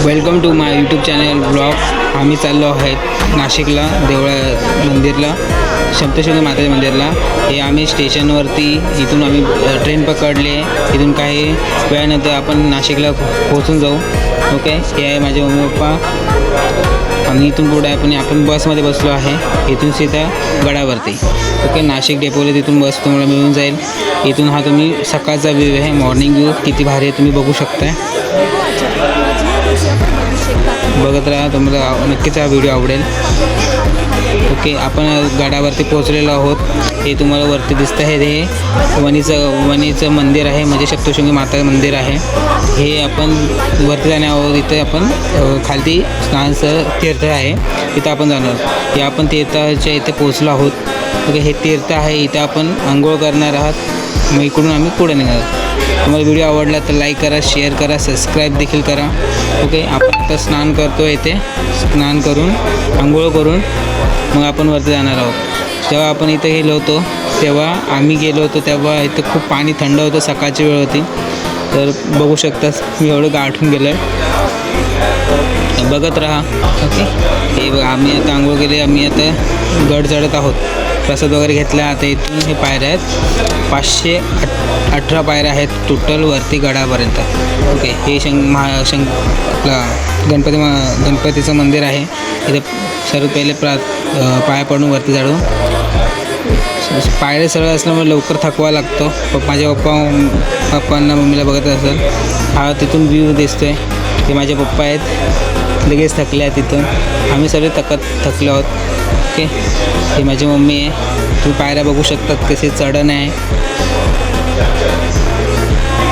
Welcome to my YouTube channel blog. आम्ही चाललो आहेत नाशिकला देवळा मंदिरला, सप्तशृंगी माता मंदिरला। हे आम्ही स्टेशनवरती इथून आम्ही ट्रेन पकडले, इथून काही वेळानंतर आपण नाशिकला पोहोचून जाऊ। ओके, हे आहे माझे मम्मी पप्पा आणि इथून पुढे आपण बसमध्ये बसलो आहे, इथून सीधा गडावरती। ओके, नाशिक डेपोला तिथून बस तुम्हाला मिळून जाईल। इथून हा तुम्ही सकाळचा व्ह्यू आहे, मॉर्निंग व्ह्यू किती भारी आहे तुम्ही बघू शकता। बघत राहा, तुम्हाला नक्कीच हा व्हिडिओ आवडेल। ओके, आपण गडावरती पोहोचलेलो आहोत। हे तुम्हाला वरती दिसतं आहे, हे वणीचं मंदिर आहे, म्हणजे सप्तशृंगी माता मंदिर आहे। हे आपण वरती जाण्यावर इथे आपण खालती स्नानाचं तीर्थ आहे, तिथं आपण जाणार। हे आपण तीर्थाच्या इथे पोहोचलो आहोत। ओके, हे तीर्थ आहे, इथं आपण आंघोळ करणार आहात। मग इकडून आम्ही पुढे निघालो। तुम्हाला व्हिडिओ आवडला तर लाईक करा, शेअर करा, सबस्क्राईब देखील करा। ओके, आपण आता स्नान करतो, इथे स्नान करून आंघोळ करून मग आपण वरती जाणार आहोत। जेव्हा आपण इथे गेलो होतो तेव्हा इथे खूप पाणी थंड होतं, सकाळची वेळ होती, तर बघू शकता मी एवढं गाठून गेलो आहे। बघत राहा। ओके, हे आम्ही आता आंघोळ केली, आम्ही आता गड चढत आहोत, प्रसाद वगैरे घेतला। आता इथून हे पायऱ्या आहेत, 518 पायऱ्या आहेत टोटल वरती गडापर्यंत। ओके, हे आपला गणपतीचं मंदिर आहे। इथे सर्वात पहिले पाया पडून वरती चढू। पायऱ्या सरळ असल्यामुळे लवकर थकवा लागतो। माझ्या पप्पांना मम्मीला बघत असेल, हा तिथून व्ह्यू दिसतोय, ते माझे पप्पा आहेत, लगेच थकले आहेत तिथून। आम्ही सगळे थकलो आहोत। ओके, ही माझी मम्मी आहे, तुम्ही पायऱ्या बघू शकतात कसे चढण आहे।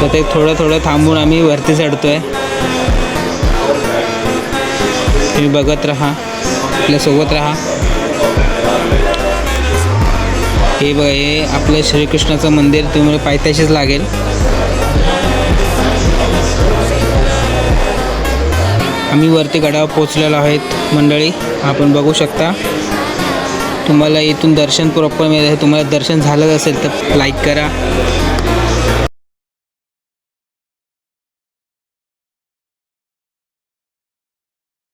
तर ते थोडं थांबून आम्ही वरती चढतोय, तुम्ही बघत राहा, आपल्यासोबत राहा। हे आपलं श्रीकृष्णाचं मंदिर तुम्हाला पायथ्याशीच लागेल। आम्ही वरती गडावर पोचलेलो आहेत मंडळी, आपण बघू शकता। तुम्हाला इथून दर्शन प्रॉपर मिळेल। तुम्हाला दर्शन झालं असेल तर लाईक करा,